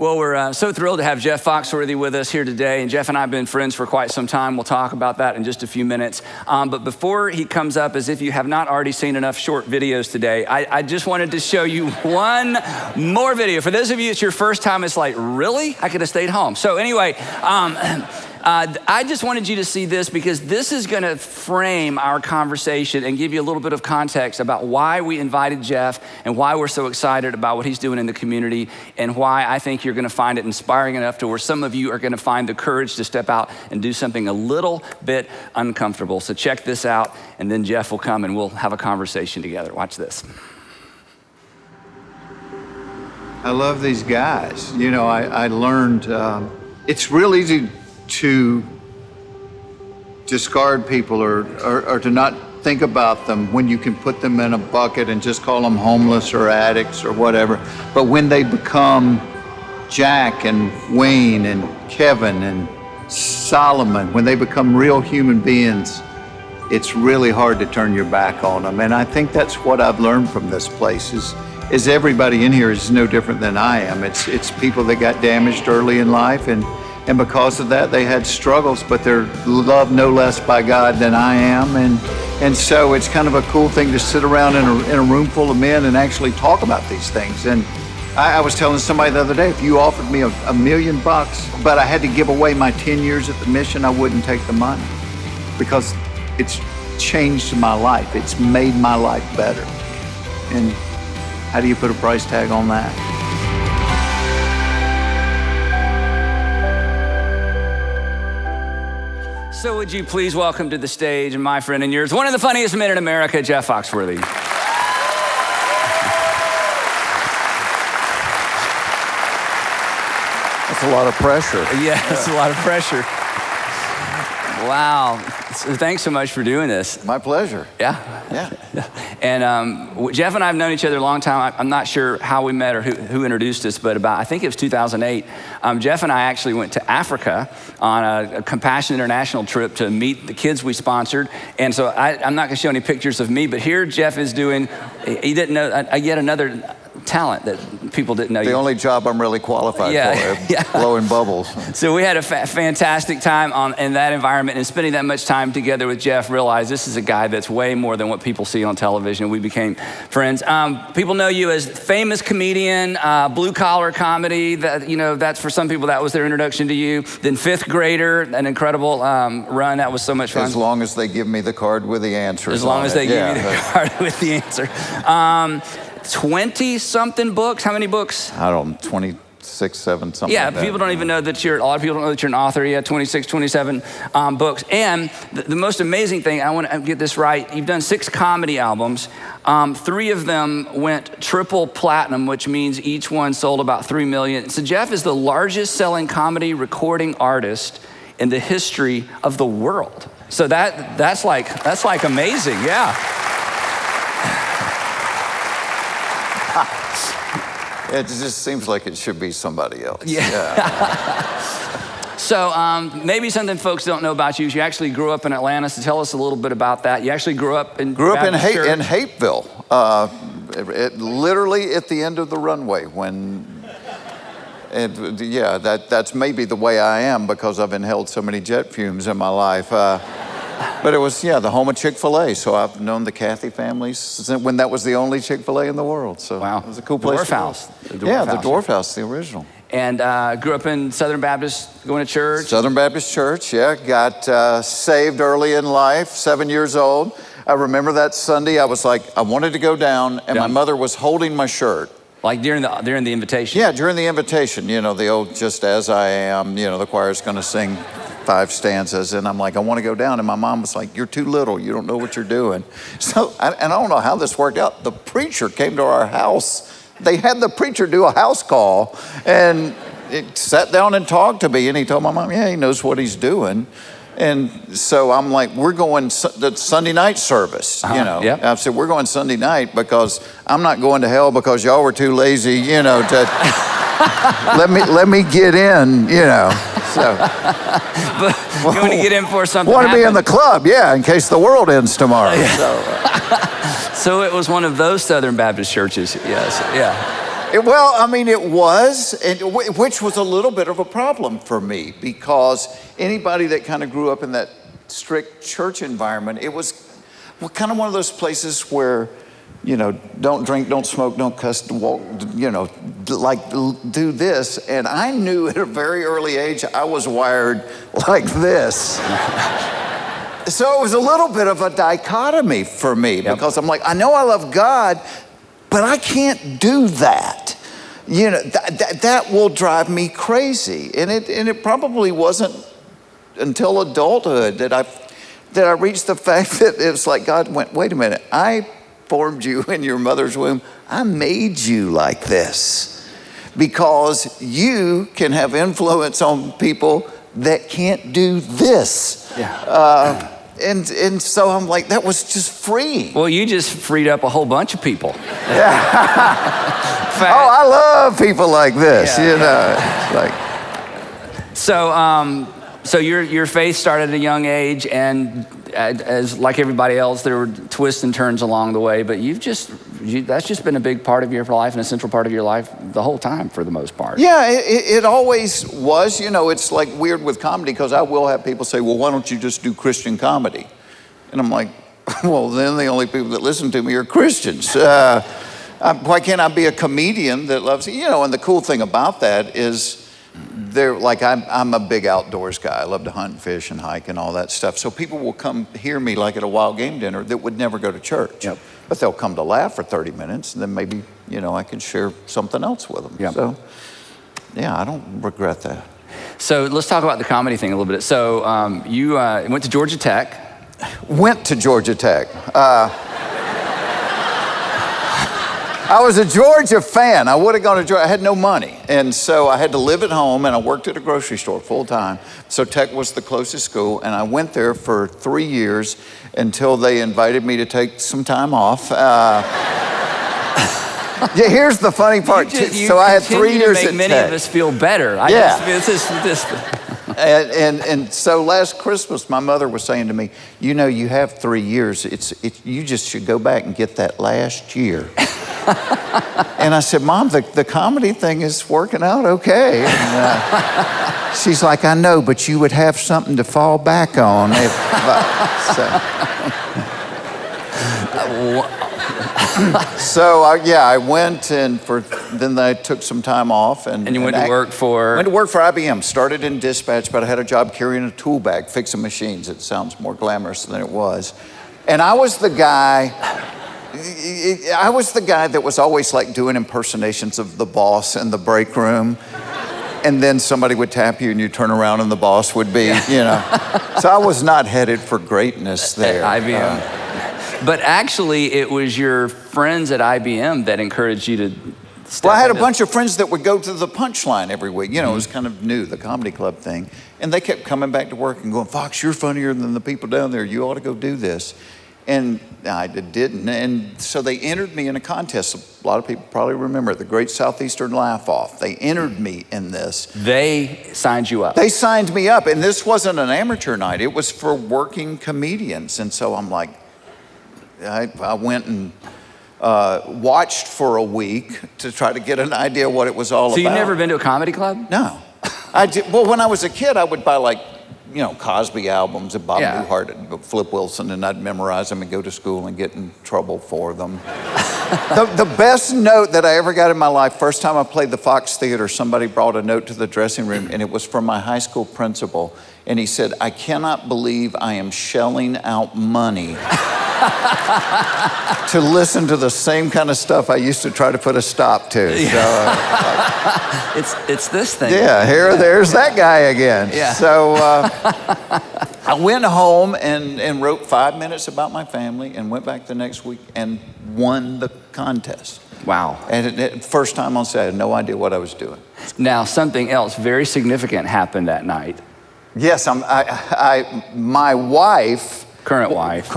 Well, we're so thrilled to have Jeff Foxworthy with us here today. And Jeff and I have been friends for quite some time. We'll talk about that in just a few minutes. But before he comes up, as if you have not already seen enough short videos today, I just wanted to show you one more video. For those of you, it's your first time, it's like, really? I could have stayed home. So anyway, I just wanted you to see this because this is going to frame our conversation and give you a little bit of context about why we invited Jeff and why we're so excited about what he's doing in the community and why I think you're going to find it inspiring enough to where some of you are going to find the courage to step out and do something a little bit uncomfortable. So check this out, and then Jeff will come and we'll have a conversation together. Watch this. I love these guys. You know, I learned it's real easy to discard people or to not think about them when you can put them in a bucket and just call them homeless or addicts or whatever. But when they become Jack and Wayne and Kevin and Solomon, when they become real human beings, it's really hard to turn your back on them. And I think that's what I've learned from this place is everybody in here is no different than I am. It's people that got damaged early in life, and because of that, they had struggles, but they're loved no less by God than I am. And so it's kind of a cool thing to sit around in a room full of men and actually talk about these things. And I was telling somebody the other day, if you offered me $1 million, but I had to give away my 10 years at the mission, I wouldn't take the money because it's changed my life. It's made my life better. And how do you put a price tag on that? So would you please welcome to the stage, my friend and yours, one of the funniest men in America, Jeff Foxworthy. That's a lot of pressure. Yeah, it's a lot of pressure. Wow. So thanks so much for doing this. My pleasure. Yeah. And Jeff and I have known each other a long time. I'm not sure how we met or who introduced us, but I think it was 2008. Jeff and I actually went to Africa on a Compassion International trip to meet the kids we sponsored. And so I'm not going to show any pictures of me, but here Jeff is doing, he didn't know, yet another talent that people didn't know. The only job I'm really qualified for, blowing bubbles. So we had a fantastic time in that environment, and spending that much time together with Jeff, realized this is a guy that's way more than what people see on television. We became friends. People know you as famous comedian, blue collar comedy. That's for some people, that was their introduction to you. Then Fifth Grader, an incredible run. That was so much fun. As long as they give me the card with the answers. As long as they give you the card with the answer. 20-something books. How many books? I don't know, 26, 7, something yeah, like that. People don't even know that a lot of people don't know that you're an author. You have 26, 27 books. And the most amazing thing, I want to get this right, you've done 6 comedy albums. 3 of them went triple platinum, which means each one sold about 3 million. So Jeff is the largest selling comedy recording artist in the history of the world. So that's like amazing, yeah. It just seems like it should be somebody else. Yeah. So maybe something folks don't know about you is you actually grew up in Atlanta, so tell us a little bit about that. You actually grew up in Hapeville, literally at the end of the runway that's maybe the way I am because I've inhaled so many jet fumes in my life. But it was, the home of Chick-fil-A. So I've known the Cathy families when that was the only Chick-fil-A in the world. So wow. It was a cool place. The Dwarf House, the original. And grew up in Southern Baptist, going to church? Southern Baptist Church, yeah. Got saved early in life, 7 years old. I remember that Sunday, I was like, I wanted to go down, and my mother was holding my shirt. Like during the invitation? Yeah, during the invitation. The old "Just As I Am," the choir's going to sing 5 stanzas, and I'm like, I want to go down, and my mom was like, you're too little, you don't know what you're doing. So, I don't know how this worked out. The preacher came to our house. They had the preacher do a house call, and it sat down and talked to me, and he told my mom, he knows what he's doing. And so I'm like, we're going the Sunday night service, Yep. I said, we're going Sunday night because I'm not going to hell because y'all were too lazy, to let me get in, So, but you want to get in for something? Want to be in the club, in case the world ends tomorrow. Yeah. So it was one of those Southern Baptist churches, yes, yeah. Well, I mean, it was, which was a little bit of a problem for me, because anybody that kind of grew up in that strict church environment, it was kind of one of those places where, you know, don't drink, don't smoke, don't cuss, walk, you know, like do this. And I knew at a very early age I was wired like this. So it was a little bit of a dichotomy for me, because I'm like, I know I love God, but I can't do that. You know, that will drive me crazy. And it probably wasn't until adulthood that I reached the fact that it was like God went, wait a minute, I formed you in your mother's womb. I made you like this because you can have influence on people that can't do this. Yeah. And so I'm like, that was just free. Well, you just freed up a whole bunch of people. Yeah. Oh, I love people like this, you know. It's like. So your faith started at a young age, and as like everybody else, there were twists and turns along the way, but that's just been a big part of your life and a central part of your life the whole time for the most part. Yeah, it always was. You know, it's like weird with comedy, because I will have people say, well, why don't you just do Christian comedy? And I'm like, well, then the only people that listen to me are Christians. Why can't I be a comedian that loves, you know, and the cool thing about that is, I'm a big outdoors guy. I love to hunt and fish and hike and all that stuff. So people will come hear me like at a wild game dinner that would never go to church. Yep. But they'll come to laugh for 30 minutes, and then maybe, you know, I can share something else with them. Yep. So, yeah, I don't regret that. So let's talk about the comedy thing a little bit. So you went to Georgia Tech. Went to Georgia Tech. I was a Georgia fan. I would have gone to Georgia. I had no money. And so I had to live at home, and I worked at a grocery store full time. So Tech was the closest school, and I went there for 3 years until they invited me to take some time off. Yeah, here's the funny part. So I had 3 years at Tech. Many of us feel better. And so last Christmas, my mother was saying to me, you know, you have 3 years. You just should go back and get that last year. And I said, Mom, the comedy thing is working out okay. And, she's like, I know, but you would have something to fall back on if. So I went, and then I took some time off. And you went to work for? Went to work for IBM. Started in dispatch, but I had a job carrying a tool bag, fixing machines. It sounds more glamorous than it was. And I was the guy that was always like doing impersonations of the boss in the break room. And then somebody would tap you and you turn around and the boss would be, you know. So I was not headed for greatness there. At IBM. But actually, it was your friends at IBM that encouraged you to step Well, I had a bunch of friends that would go to the Punchline every week. You know, it was kind of new, the comedy club thing. And they kept coming back to work and going, Fox, you're funnier than the people down there. You ought to go do this. And I didn't. And so they entered me in a contest. A lot of people probably remember it, the Great Southeastern Laugh-Off. They entered me in this. They signed you up. They signed me up. And this wasn't an amateur night. It was for working comedians. And so I'm like, I went and watched for a week to try to get an idea what it was all about. So you've never been to a comedy club? No. Well, when I was a kid, I would buy like, you know, Cosby albums and Bob Newhart and Flip Wilson, and I'd memorize them and go to school and get in trouble for them. The best note that I ever got in my life, first time I played the Fox Theater, somebody brought a note to the dressing room, and it was from my high school principal. And he said, I cannot believe I am shelling out money to listen to the same kind of stuff I used to try to put a stop to. Yeah. So, it's this thing. Yeah, there's that guy again. Yeah. So I went home and wrote 5 minutes about my family and went back the next week and won the contest. Wow. And first time on set, I had no idea what I was doing. Now, something else very significant happened that night. Yes, my wife. Current wife.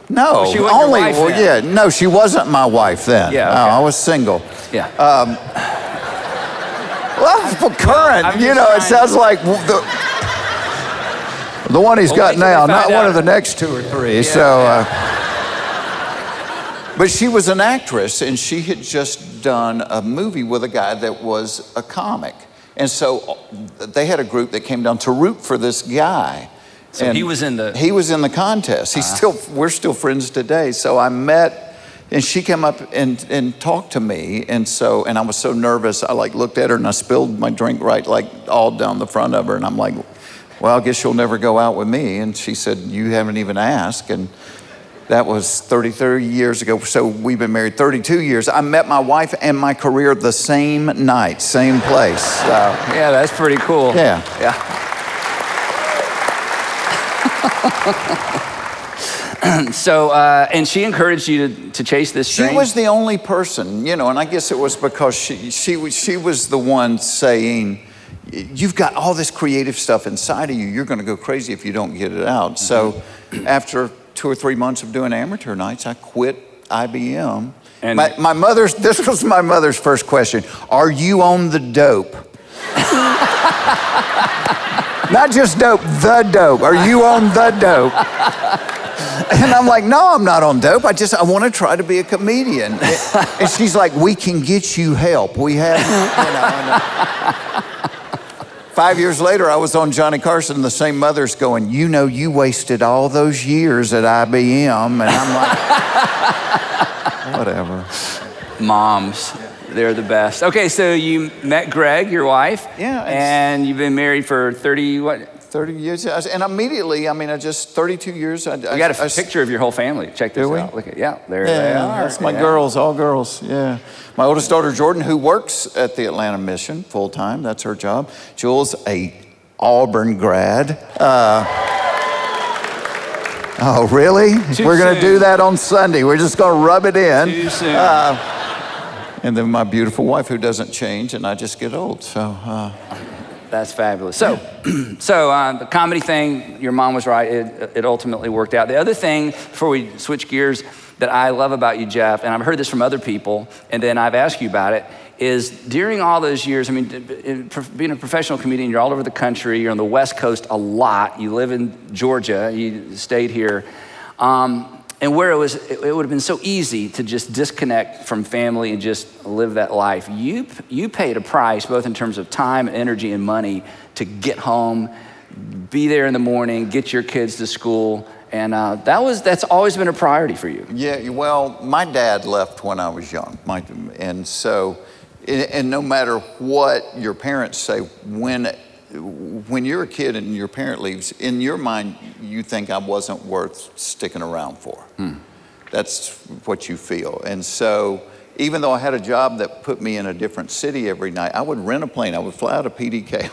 No, she wasn't your wife then. Yeah, no, she wasn't my wife then. Yeah, okay. I was single. Yeah. Well, current, you know, it sounds like the one he's got now, not one of the next two or three. Yeah, so, But she was an actress, and she had just done a movie with a guy that was a comic. And so they had a group that came down to root for this guy. So and he was in the... He was in the contest. We're still friends today. So I met, and she came up and talked to me. And I was so nervous, I looked at her and I spilled my drink all down the front of her. And I'm like, well, I guess you'll never go out with me. And she said, you haven't even asked. And that was 30 years ago. So we've been married 32 years. I met my wife and my career the same night, same place. So, yeah, that's pretty cool. Yeah. So, and she encouraged you to chase this dream? She was the only person, and I guess it was because she was the one saying, you've got all this creative stuff inside of you. You're going to go crazy if you don't get it out. Mm-hmm. So after 2 or 3 months of doing amateur nights, I quit IBM. And this was my mother's first question. Are you on the dope? Not just dope, the dope. Are you on the dope? And I'm like, no, I'm not on dope. I want to try to be a comedian. And she's like, we can get you help. We have, 5 years later, I was on Johnny Carson. The same mother's going, you wasted all those years at IBM. And I'm like, whatever. Moms, they're the best. Okay, so you met Greg, your wife. Yeah. And you've been married for 30 years. And immediately, 32 years. We got a picture of your whole family. Check this out. Look at, there they are. That's my girls, all girls, yeah. My oldest daughter, Jordan, who works at the Atlanta Mission full-time. That's her job. Jules, a Auburn grad. Oh, really? We're going to do that on Sunday. We're just going to rub it in. Too soon. And then my beautiful wife, who doesn't change, and I just get old, so... That's fabulous. So, the comedy thing, your mom was right. It ultimately worked out. The other thing, before we switch gears, that I love about you, Jeff, and I've heard this from other people, and then I've asked you about it, is during all those years, being a professional comedian, you're all over the country, you're on the West Coast a lot, you live in Georgia, you stayed here, and where it would have been so easy to just disconnect from family and just live that life. You paid a price, both in terms of time, energy, and money, to get home, be there in the morning, get your kids to school, and that's always been a priority for you. Yeah, well, my dad left when I was young, and no matter what your parents say, when you're a kid and your parent leaves, in your mind, you think I wasn't worth sticking around for. That's what you feel. And so even though I had a job that put me in a different city every night, I would rent a plane. I would fly out of PDK.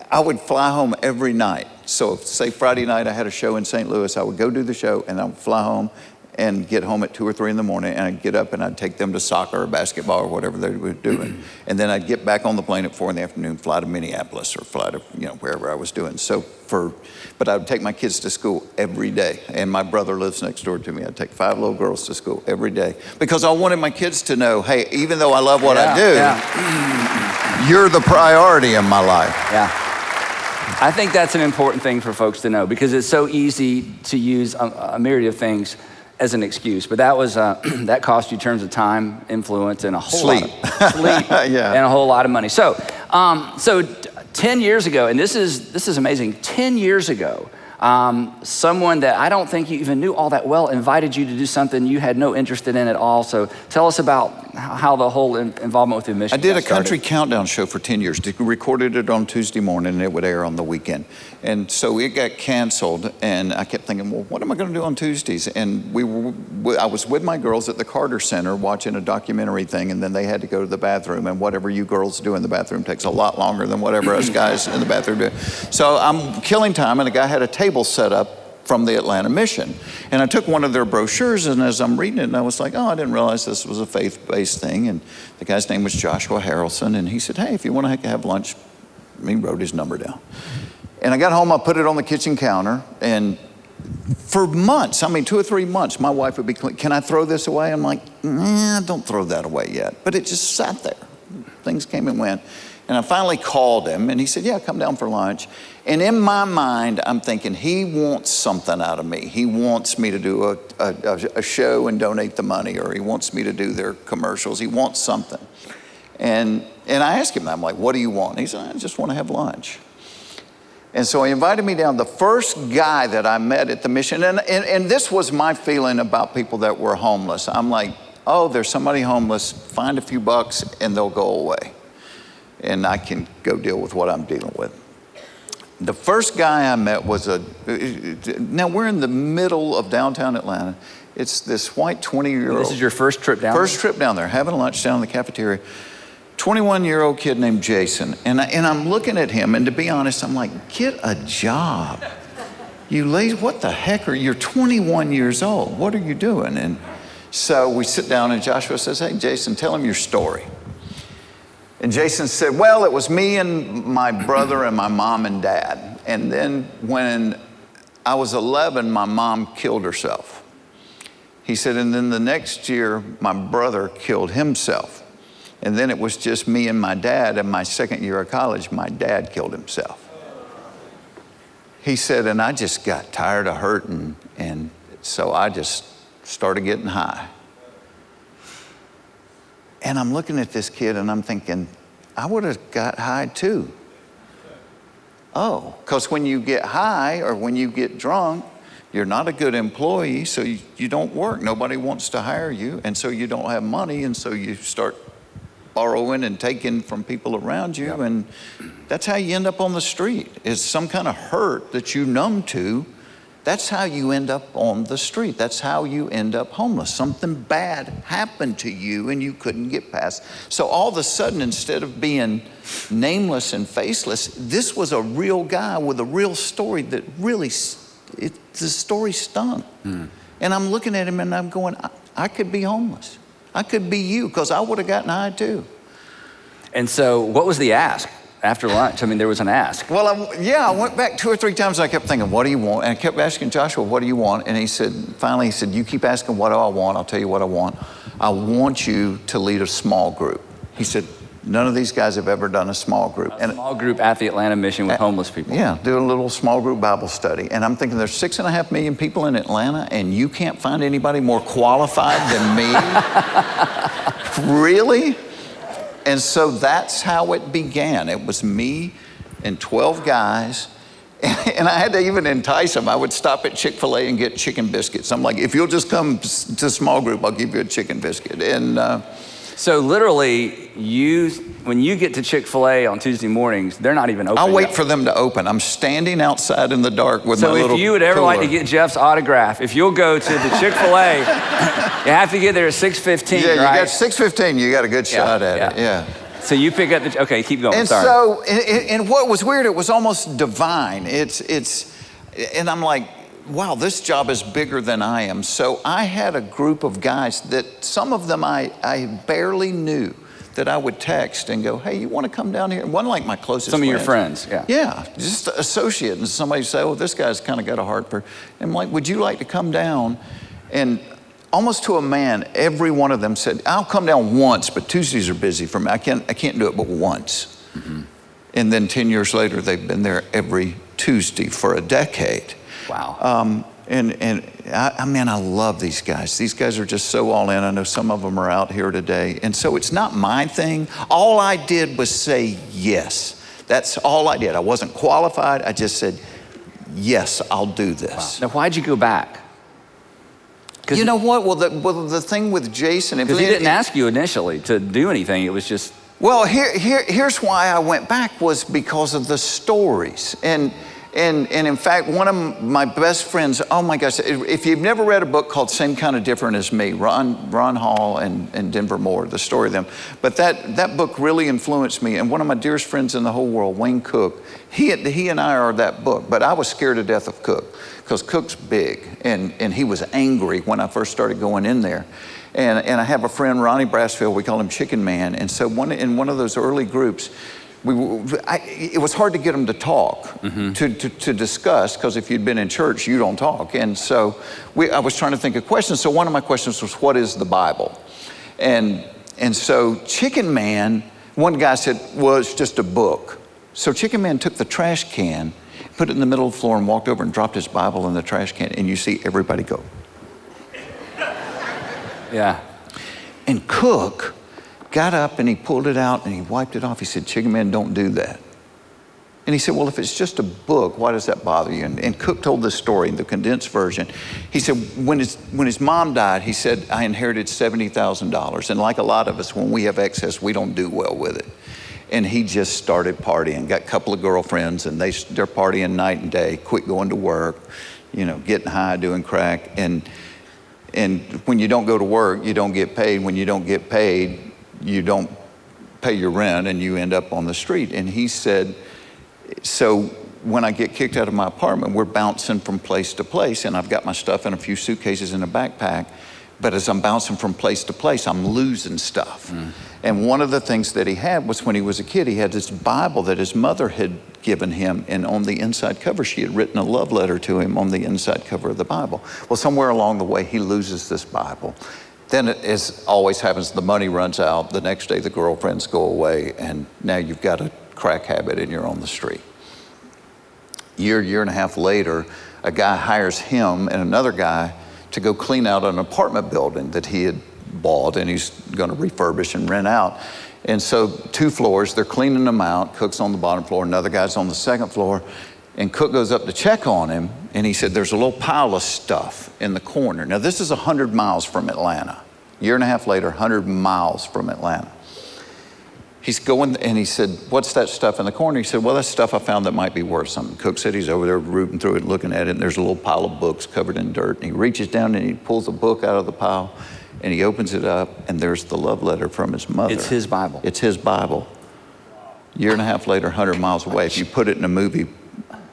I would fly home every night. So say Friday night I had a show in St. Louis, I would go do the show and I would fly home and get home at 2 or 3 in the morning, and I'd get up and I'd take them to soccer or basketball or whatever they were doing. And then I'd get back on the plane at 4 in the afternoon, fly to Minneapolis or fly to wherever I was doing. But I would take my kids to school every day. And my brother lives next door to me. I'd take 5 little girls to school every day because I wanted my kids to know, hey, even though I love what I do, you're the priority in my life. Yeah. I think that's an important thing for folks to know because it's so easy to use a myriad of things as an excuse, but that was that cost you in terms of time, influence, and a whole lot of sleep, yeah, and a whole lot of money. So 10 years ago, and this is amazing. 10 years ago, someone that I don't think you even knew all that well invited you to do something you had no interest in at all. So tell us about how the whole involvement with the mission. I did a country countdown show for 10 years. Recorded it on Tuesday morning, and it would air on the weekend. And so it got canceled, and I kept thinking, well, what am I going to do on Tuesdays? And I was with my girls at the Carter Center watching a documentary thing, and then they had to go to the bathroom, and whatever you girls do in the bathroom takes a lot longer than whatever us guys in the bathroom do. So I'm killing time, and a guy had a table set up from the Atlanta Mission. And I took one of their brochures, and as I'm reading it, and I was like, oh, I didn't realize this was a faith-based thing. And the guy's name was Joshua Harrelson, and he said, hey, if you want to have lunch, he wrote his number down. And I got home, I put it on the kitchen counter, and for months, 2 or 3 months, my wife would be, can I throw this away? I'm like, nah, don't throw that away yet. But it just sat there. Things came and went. And I finally called him, and he said, yeah, come down for lunch. And in my mind, I'm thinking, he wants something out of me. He wants me to do a show and donate the money, or he wants me to do their commercials. He wants something. And I asked him, I'm like, what do you want? He said, I just want to have lunch. And so he invited me down. The first guy that I met at the mission, and this was my feeling about people that were homeless. I'm like, oh, there's somebody homeless, find a few bucks, and they'll go away. And I can go deal with what I'm dealing with. The first guy I met was now we're in the middle of downtown Atlanta. It's this white 20-year-old. This is your first trip down there? First trip down there, having lunch down in the cafeteria. 21-year-old kid named Jason. And I'm looking at him, and to be honest, I'm like, get a job. You lazy, what the heck you're 21 years old. What are you doing? And so we sit down, and Joshua says, hey, Jason, tell him your story. And Jason said, well, it was me and my brother and my mom and dad. And then when I was 11, my mom killed herself. He said, and then the next year, my brother killed himself. And then it was just me and my dad. And my second year of college, my dad killed himself. He said, and I just got tired of hurting. And so I just started getting high. And I'm looking at this kid and I'm thinking, I would have got high too. Oh, because when you get high or when you get drunk, you're not a good employee, so you don't work. Nobody wants to hire you, and so you don't have money, and so you start borrowing and taking from people around you, and that's how you end up on the street, is some kind of hurt that you numb to. That's how you end up on the street. That's how you end up homeless. Something bad happened to you and you couldn't get past. So all of a sudden, instead of being nameless and faceless, this was a real guy with a real story that really, the story stung. And I'm looking at him and I'm going, I could be homeless. I could be you, because I would have gotten high too. And so what was the ask? After lunch, I mean, there was an ask. Well, I went back 2 or 3 times. And I kept thinking, what do you want? And I kept asking Joshua, what do you want? And he said, finally, he said, you keep asking, what do I want? I'll tell you what I want. I want you to lead a small group. He said, none of these guys have ever done a small group. A small group at the Atlanta mission with homeless people. Yeah, do a little small group Bible study. And I'm thinking, there's 6.5 million people in Atlanta, and you can't find anybody more qualified than me? Really? And so that's how it began. It was me and 12 guys. And I had to even entice them. I would stop at Chick-fil-A and get chicken biscuits. I'm like, if you'll just come to small group, I'll give you a chicken biscuit. And so literally, when you get to Chick-fil-A on Tuesday mornings, they're not even open I'll wait yet. for them to open. I'm standing outside in the dark with my little So if you would ever like to get Jeff's autograph, if you'll go to the Chick-fil-A, you have to get there at 6:15, yeah, right? you got 6:15, you got a good shot at it, yeah. So you pick up okay, keep going, And sorry. so, and what was weird, it was almost divine. And I'm like, wow, this job is bigger than I am. So I had a group of guys that some of them I barely knew, that I would text and go, hey, you want to come down here? One like my closest friends. Some of your friends, yeah. Yeah, just associate. And somebody say, oh, this guy's kind of got a heart for, and I'm like, would you like to come down? And almost to a man, every one of them said, I'll come down once, but Tuesdays are busy for me. I can't do it but once. And then 10 years later, they've been there every Tuesday for a decade. Wow. I love these guys. These guys are just so all in. I know some of them are out here today. And so it's not my thing. All I did was say yes. That's all I did. I wasn't qualified. I just said, yes, I'll do this. Wow. Now, why'd you go back? You know what? Well, the thing with Jason... Because he didn't ask you initially to do anything. It was just... Well, here's why I went back, was because of the stories. And in fact, one of my best friends, oh my gosh, if you've never read a book called Same Kind of Different as Me, Ron Hall and Denver Moore, the story of them. But that book really influenced me. And one of my dearest friends in the whole world, Wayne Cook, he and I are that book. But I was scared to death of Cook, because Cook's big. And he was angry when I first started going in there. And I have a friend, Ronnie Brassfield, we call him Chicken Man. And so in one of those early groups, it was hard to get them to talk, to discuss, because if you'd been in church, you don't talk. And so I was trying to think of questions. So one of my questions was, what is the Bible? And so Chicken Man One guy said, well, it's just a book. So Chicken Man took the trash can, put it in the middle of the floor and walked over and dropped his Bible in the trash can, and you see everybody go. Yeah. And Cook got up and he pulled it out and he wiped it off. He said, Chicken Man, don't do that. And he said, well, if it's just a book, why does that bother you? And Cook told this story in the condensed version. He said, when his mom died, he said, I inherited $70,000. And like a lot of us, when we have excess, we don't do well with it. And he just started partying, got a couple of girlfriends, and they're partying night and day, quit going to work, getting high, doing crack. And when you don't go to work, you don't get paid. When you don't get paid, you don't pay your rent, and you end up on the street. And he said, so when I get kicked out of my apartment, we're bouncing from place to place, and I've got my stuff in a few suitcases in a backpack, but as I'm bouncing from place to place, I'm losing stuff. And one of the things that he had was when he was a kid, he had this Bible that his mother had given him, and on the inside cover, she had written a love letter to him on the inside cover of the Bible. Well, somewhere along the way, he loses this Bible. Then, as always happens, the money runs out. The next day, the girlfriends go away, and now you've got a crack habit and you're on the street. Year and a half later, a guy hires him and another guy to go clean out an apartment building that he had bought, and he's going to refurbish and rent out. And so 2 floors, they're cleaning them out. Cook's on the bottom floor, another guy's on the second floor, and Cook goes up to check on him, and he said, there's a little pile of stuff in the corner. Now, this is 100 miles from Atlanta. Year and a half later, 100 miles from Atlanta. He's going, and he said, what's that stuff in the corner? He said, well, that's stuff I found that might be worth something. Cook said he's over there rooting through it, looking at it, and there's a little pile of books covered in dirt. And he reaches down and he pulls a book out of the pile, and he opens it up, and there's the love letter from his mother. It's his Bible. It's his Bible. Year and a half later, 100 miles away. If you put it in a movie,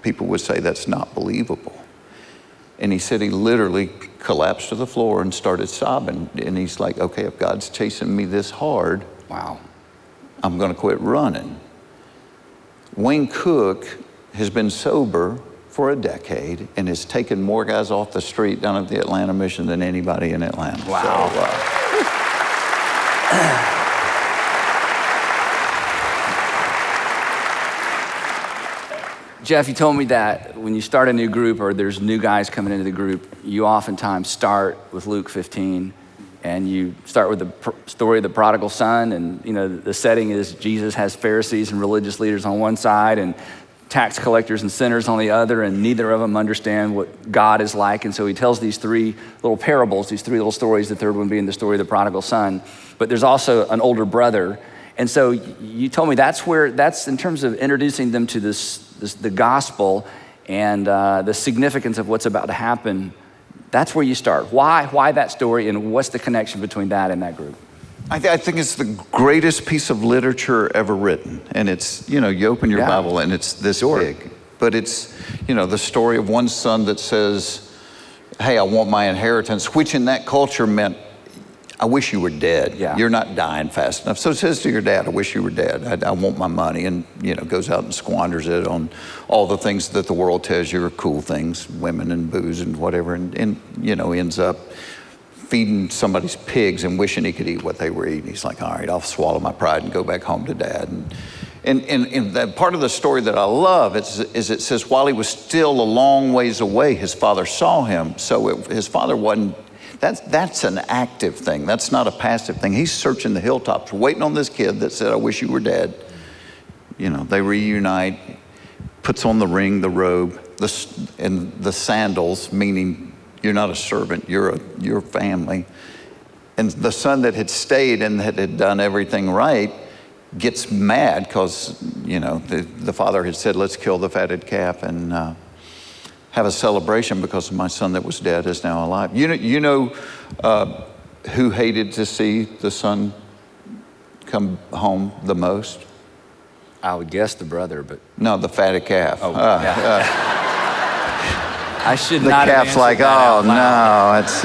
people would say that's not believable. And he said he literally collapsed to the floor and started sobbing. And he's like, okay, if God's chasing me this hard, wow, I'm going to quit running. Wayne Cook has been sober for a decade and has taken more guys off the street down at the Atlanta Mission than anybody in Atlanta. Wow. Jeff, you told me that when you start a new group or there's new guys coming into the group, you oftentimes start with Luke 15, and you start with the story of the prodigal son, and the setting is Jesus has Pharisees and religious leaders on one side and tax collectors and sinners on the other, and neither of them understand what God is like. And so he tells these 3 little parables, these 3 little stories, the third one being the story of the prodigal son. But there's also an older brother. And so you told me that's in terms of introducing them to the gospel and the significance of what's about to happen. That's where you start. Why that story, and what's the connection between that and that group? I think it's the greatest piece of literature ever written. And it's, you open your Bible and it's this big. But it's, the story of one son that says, hey, I want my inheritance, which in that culture meant, I wish you were dead. Yeah. You're not dying fast enough. So it says to your dad, I wish you were dead. I want my money. And, goes out and squanders it on all the things that the world tells you are cool things, women and booze and whatever. And ends up feeding somebody's pigs and wishing he could eat what they were eating. He's like, all right, I'll swallow my pride and go back home to dad. And that part of the story that I love is it says, while he was still a long ways away, his father saw him. So his father wasn't. That's an active thing. That's not a passive thing. He's searching the hilltops, waiting on this kid that said, I wish you were dead. They reunite, puts on the ring, the robe, and the sandals, meaning you're not a servant, you're family. And the son that had stayed and that had done everything right gets mad because, the father had said, let's kill the fatted calf and have a celebration because my son that was dead is now alive. Who hated to see the son come home the most? I would guess the brother, but... No, the fatted calf. Oh, yeah. I should the not have calf's like, that no, it's...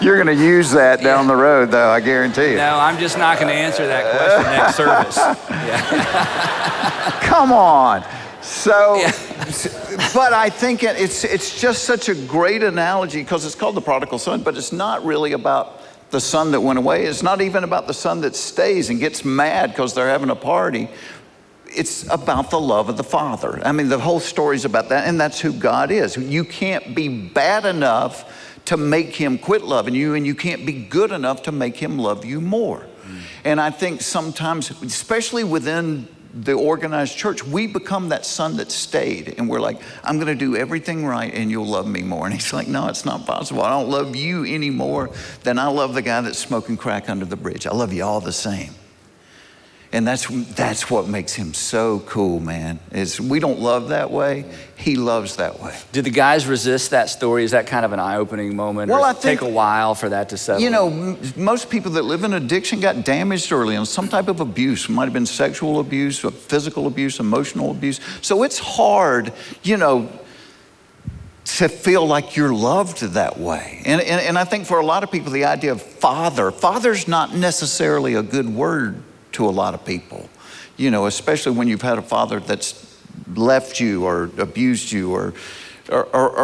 You're going to use that down the road, though, I guarantee you. No, I'm just not going to answer that question next service. Yeah. Come on. So, but I think it's just such a great analogy because it's called the prodigal son, but it's not really about the son that went away. It's not even about the son that stays and gets mad because they're having a party. It's about the love of the Father. I mean, the whole story's about that, and that's who God is. You can't be bad enough to make him quit loving you, and you can't be good enough to make him love you more. And I think sometimes, especially within the organized church, we become that son that stayed, and we're like, I'm going to do everything right and you'll love me more. And he's like, no, it's not possible. I don't love you any more than I love the guy that's smoking crack under the bridge. I love you all the same. And that's what makes him so cool, man, is we don't love that way. He loves that way. Do the guys resist that story? Is that kind of an eye-opening moment? Well, or I does it take a while for that to settle? You know, most people that live in addiction got damaged early on some type of abuse. It might have been sexual abuse, physical abuse, emotional abuse. So it's hard, you know, to feel like you're loved that way. And I think for a lot of people, the idea of father's not necessarily a good word to a lot of people, you know, especially when you've had a father that's left you or abused you or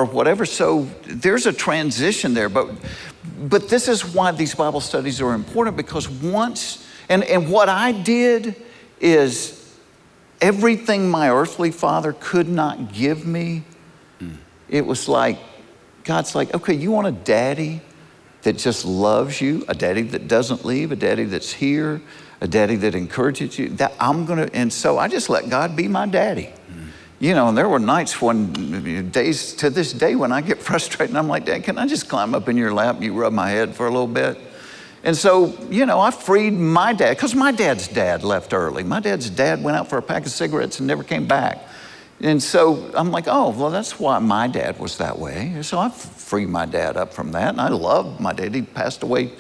whatever. So there's a transition there. But this is why these Bible studies are important, because once, and what I did is everything my earthly father could not give me, it was like, God's like, okay, you want a daddy that just loves you, a daddy that doesn't leave, a daddy that's here, a daddy that encourages you, that and so I just let God be my daddy. You know, and there were nights days to this day when I get frustrated and I'm like, Dad, can I just climb up in your lap and you rub my head for a little bit? And so, you know, I freed my dad, because my dad's dad left early. My dad's dad went out for a pack of cigarettes and never came back. And so I'm like, oh, well, that's why my dad was that way. So I freed my dad up from that. And I loved my dad. He passed away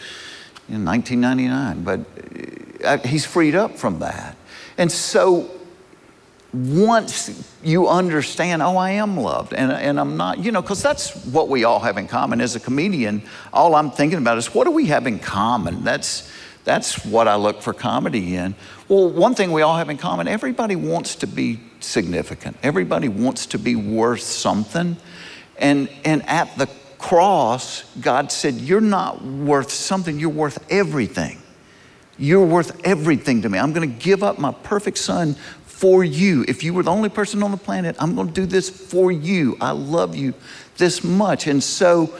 in 1999, but he's freed up from that. And so once you understand, oh, I am loved and I'm not, you know, because that's what we all have in common. As a comedian, all I'm thinking about is what do we have in common? That's what I look for comedy in. Well, one thing we all have in common, everybody wants to be significant. Everybody wants to be worth something. And at the cross, God said, you're not worth something, you're worth everything. You're worth everything to me. I'm going to give up my perfect son for you. If you were the only person on the planet, I'm going to do this for you. I love you this much. And so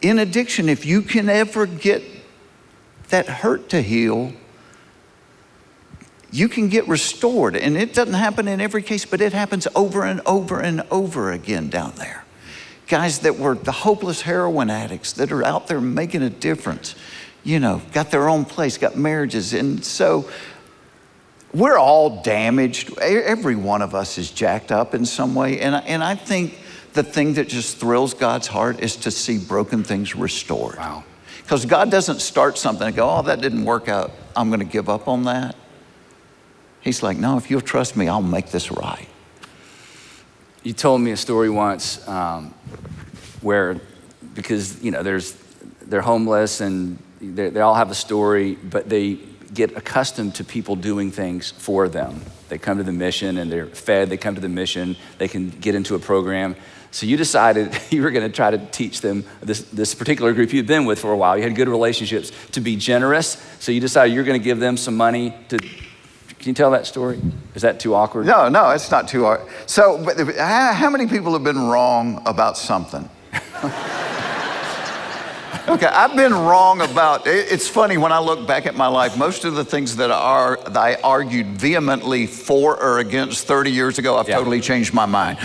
in addiction, if you can ever get that hurt to heal, you can get restored. And it doesn't happen in every case, but it happens over and over and over again down there. Guys that were the hopeless heroin addicts that are out there making a difference, you know, got their own place, got marriages. And so we're all damaged. Every one of us is jacked up in some way. And I think the thing that just thrills God's heart is to see broken things restored. Wow. Because God doesn't start something and go, oh, that didn't work out, I'm going to give up on that. He's like, no, if you'll trust me, I'll make this right. You told me a story once where, because, you know, they're homeless and they all have a story, but they get accustomed to people doing things for them. They come to the mission and they're fed, they come to the mission, they can get into a program. So you decided you were gonna try to teach them, this particular group you'd been with for a while, you had good relationships, to be generous. So you decided you're gonna give them some money to, can you tell that story? Is that too awkward? No, it's not too awkward. So how many people have been wrong about something? Okay, I've been wrong about, it's funny when I look back at my life, most of the things that I argued vehemently for or against 30 years ago, I've totally changed my mind.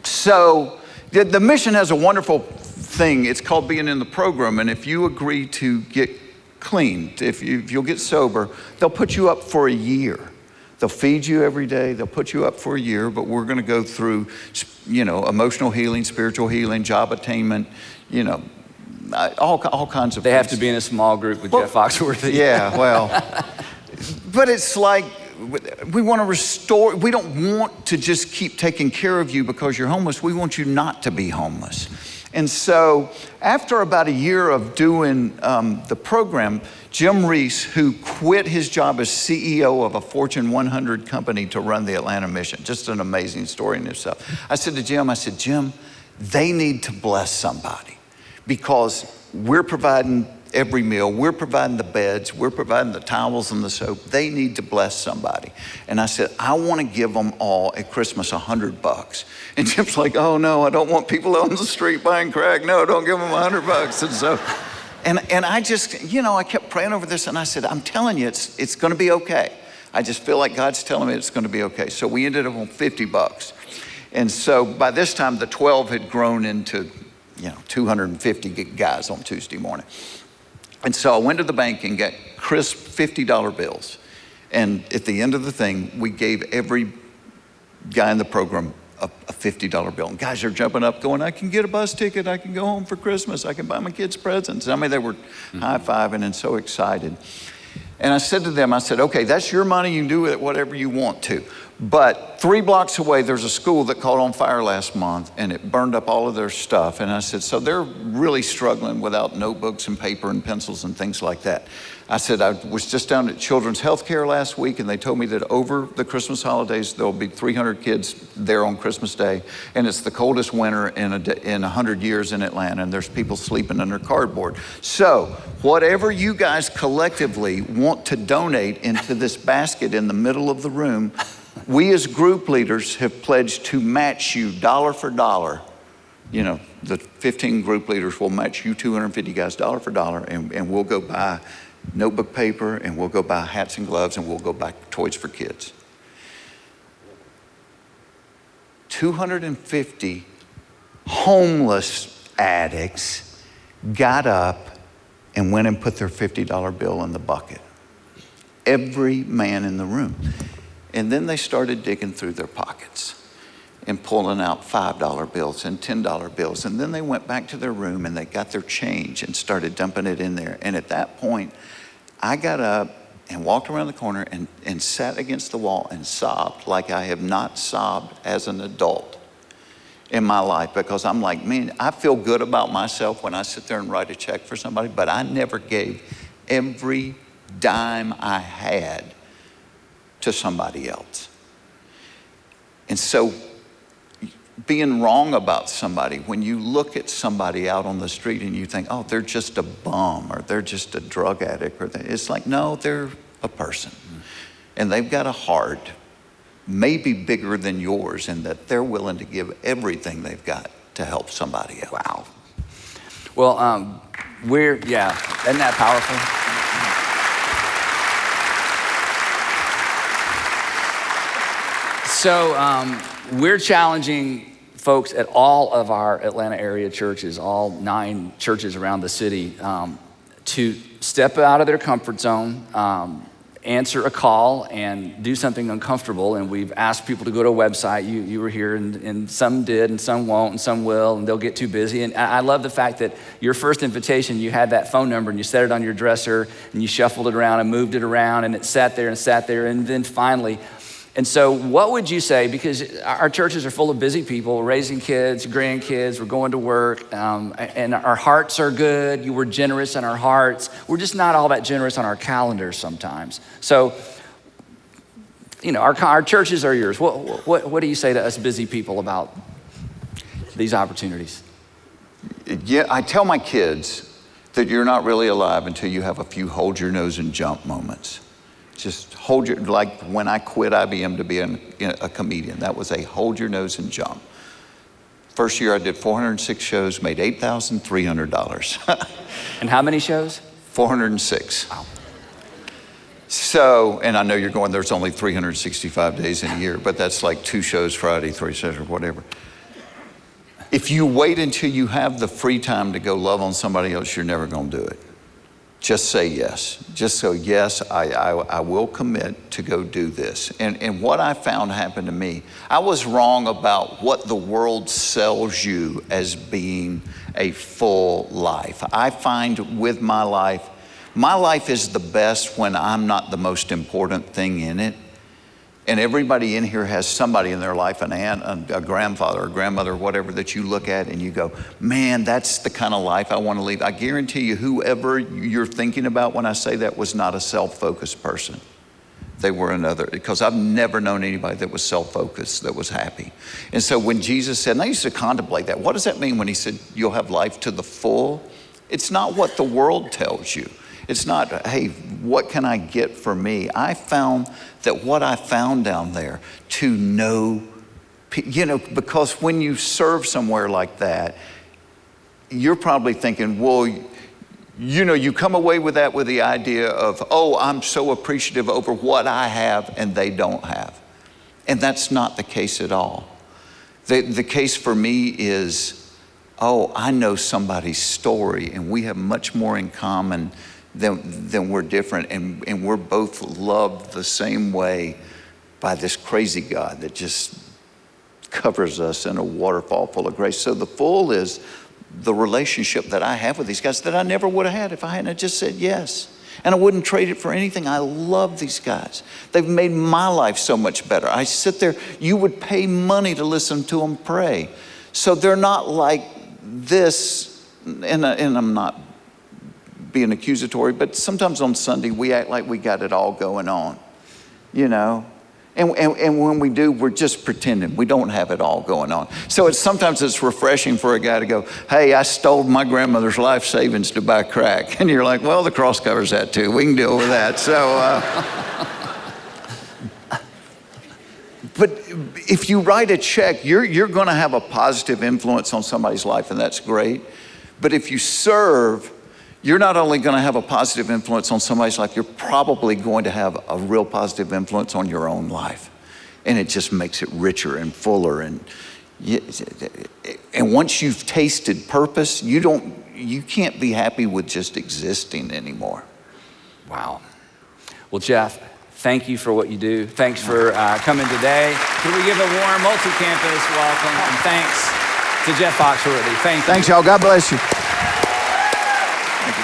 So the mission has a wonderful thing. It's called being in the program. And if you agree to get clean, if you'll get sober, they'll put you up for a year. They'll feed you every day. They'll put you up for a year, but we're going to go through, you know, emotional healing, spiritual healing, job attainment, you know, all kinds of things. They have to be in a small group with Jeff Foxworthy. Yeah, well, but it's like, we want to restore, we don't want to just keep taking care of you because you're homeless. We want you not to be homeless. And so after about a year of doing the program, Jim Reese, who quit his job as CEO of a Fortune 100 company to run the Atlanta mission, just an amazing story in itself. I said to Jim, Jim, they need to bless somebody. because we're providing every meal, we're providing the beds, we're providing the towels and the soap. They need to bless somebody. And I said, I want to give them all at Christmas $100. And Jim's like, oh no, I don't want people on the street buying crack. No, don't give them $100. And so, and I just, I kept praying over this, and I said, I'm telling you, it's going to be okay. I just feel like God's telling me it's going to be okay. So we ended up on $50. And so by this time, the 12 had grown into, 250 guys on Tuesday morning. And so I went to the bank and got crisp $50 bills. And at the end of the thing, we gave every guy in the program a $50 bill. And guys are jumping up going, I can get a bus ticket. I can go home for Christmas. I can buy my kids presents. I mean, they were high-fiving and so excited. And I said to them, okay, that's your money. You can do with it whatever you want to. But 3 blocks away, there's a school that caught on fire last month, and it burned up all of their stuff. And I said, so they're really struggling without notebooks and paper and pencils and things like that. I said, I was just down at Children's Healthcare last week, and they told me that over the Christmas holidays, there'll be 300 kids there on Christmas Day, and it's the coldest winter in 100 years in Atlanta, and there's people sleeping under cardboard. So whatever you guys collectively want to donate into this basket in the middle of the room, we as group leaders have pledged to match you dollar for dollar. The 15 group leaders will match you 250 guys dollar for dollar, and we'll go buy notebook paper, and we'll go buy hats and gloves, and we'll go buy toys for kids. 250 homeless addicts got up and went and put their $50 bill in the bucket. Every man in the room. And then they started digging through their pockets and pulling out $5 bills and $10 bills. And then they went back to their room and they got their change and started dumping it in there. And at that point, I got up and walked around the corner and sat against the wall and sobbed like I have not sobbed as an adult in my life, because I'm like, man, I feel good about myself when I sit there and write a check for somebody, but I never gave every dime I had to somebody else. And so being wrong about somebody, when you look at somebody out on the street and you think, oh, they're just a bum, or they're just a drug addict, it's like, no, they're a person. And they've got a heart maybe bigger than yours, and that they're willing to give everything they've got to help somebody else. Wow. Well, isn't that powerful? So we're challenging folks at all of our Atlanta area churches, all 9 churches around the city, to step out of their comfort zone, answer a call, and do something uncomfortable. And we've asked people to go to a website. You were here, and some did, and some won't, and some will, and they'll get too busy. And I love the fact that your first invitation, you had that phone number, and you set it on your dresser, and you shuffled it around and moved it around, and it sat there, and then finally. And so what would you say, because our churches are full of busy people, raising kids, grandkids, we're going to work, and our hearts are good. You were generous in our hearts. We're just not all that generous on our calendars sometimes. So, our churches are yours. What do you say to us busy people about these opportunities? Yeah, I tell my kids that you're not really alive until you have a few hold your nose and jump moments. Just like when I quit IBM to be a comedian, that was a hold your nose and jump. First year I did 406 shows, made $8,300. And how many shows? 406. Wow. So, and I know you're going, there's only 365 days in a year, but that's like 2 shows Friday, 3 shows, or whatever. If you wait until you have the free time to go love on somebody else, you're never going to do it. Just say yes. Just so, yes, I will commit to go do this. And what I found happened to me, I was wrong about what the world sells you as being a full life. I find with my life is the best when I'm not the most important thing in it. And everybody in here has somebody in their life, an aunt, a grandfather, a grandmother, whatever, that you look at and you go, man, that's the kind of life I want to lead. I guarantee you, whoever you're thinking about when I say that was not a self-focused person. they were another, because I've never known anybody that was self-focused, that was happy. And so when Jesus said, and I used to contemplate that, what does that mean when he said, you'll have life to the full? It's not what the world tells you. It's not, hey, what can I get for me? I found that what I found down there, to know, because when you serve somewhere like that, you're probably thinking, well, you come away with that with the idea of, oh, I'm so appreciative over what I have and they don't have. And that's not the case at all. The case for me is, oh, I know somebody's story and we have much more in common than we're different. And we're both loved the same way by this crazy God that just covers us in a waterfall full of grace. So the full is the relationship that I have with these guys that I never would have had if I hadn't just said yes. And I wouldn't trade it for anything. I love these guys. They've made my life so much better. I sit there, you would pay money to listen to them pray. So they're not like this, and I'm not being accusatory, but sometimes on Sunday we act like we got it all going on, And when we do, we're just pretending. We don't have it all going on. So sometimes it's refreshing for a guy to go, hey, I stole my grandmother's life savings to buy crack. And you're like, well, the cross covers that too. We can deal with that. So, but if you write a check, you're going to have a positive influence on somebody's life, and that's great. But if you serve, you're not only going to have a positive influence on somebody's life, you're probably going to have a real positive influence on your own life. And it just makes it richer and fuller. And once you've tasted purpose, you can't be happy with just existing anymore. Wow. Well, Jeff, thank you for what you do. Thanks for coming today. Can we give a warm multi-campus welcome and thanks to Jeff Foxworthy. Thank you. Thanks, y'all. God bless you. Thank you.